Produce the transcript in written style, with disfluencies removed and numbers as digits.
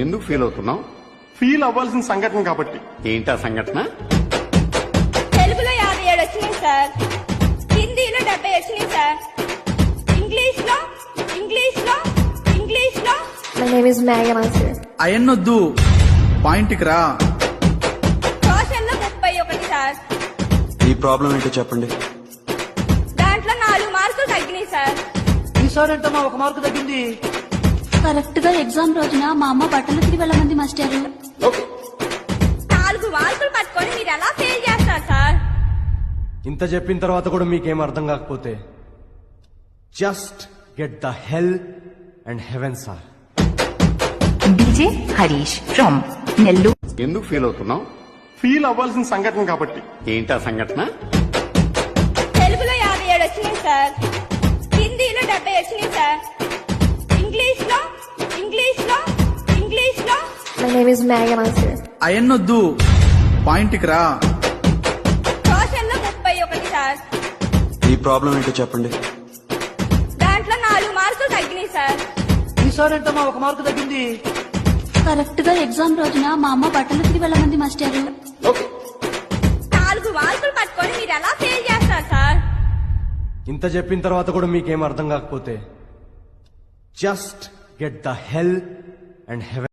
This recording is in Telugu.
ఎందుకు ఫీల్ అవుతున్నావు? ఫీల్ అవ్వాల్సిన సంఘటన కాబట్టి. ఏంటా సంఘటన? తెలుగులో 57 వచ్చినాయి సార్, హిందీలో 70 వచ్చినాయి సార్, ఇంగ్లీష్ లో My name is Maya Master. అయన్నొద్దు, పాయింట్కి రా. సోషల్ లో 31 సార్, ఈ ప్రాబ్లం ఏంటో చెప్పండి. దాంట్లో 4 మార్కులు తగ్గినాయి సార్. ఈసారి ఏంటమ్మా 1 మార్కు తగ్గింది? కరెక్ట్ గా ఎగ్జామ్ రోజున మా అమ్మ బట్టలు తిరిగి వెళ్ళమంది మాస్టారు. 4 మార్కులు పట్టుకొని మీరు ఎలా ఫెయిల్ చేస్తారు సార్? ఇంత చెప్పిన తర్వాత కూడా మీకేం అర్థం కాకపోతే just get the hell and heaven sir. DJ Harish from Nellore. ఎందుకు ఫీల్ అవుతున్నావు? ఫీల్ అవ్వాల్సిన సంఘటన కాబట్టి. ఏంటా సంఘటన? తెలుగులో 57 వచ్చినాయి సార్, హిందీలో 70 వచ్చినాయి సార్, ఇంగ్లీష్ లో My name is Maya Master. అయన్నొద్దు, పాయింట్కి రా. సోషల్ లో 31 సార్, ఈ ప్రాబ్లం ఏంటో చెప్పండి. దాంట్లో 4 మార్కులు తగ్గినాయి సార్. ఈసారి ఏంటమ్మా 1 మార్కు తగ్గింది? కరెక్ట్ గా ఎగ్జామ్ రోజున మా అమ్మ బట్టలు తిరిగి వెళ్ళమంది మాస్టారు. 4 మార్కులు పట్టుకొని మీరు ఎలా ఫెయిల్ చేస్తారు సార్? ఇంత చెప్పిన తర్వాత కూడా మీకేం అర్థం కాకపోతే just get the hell and heaven.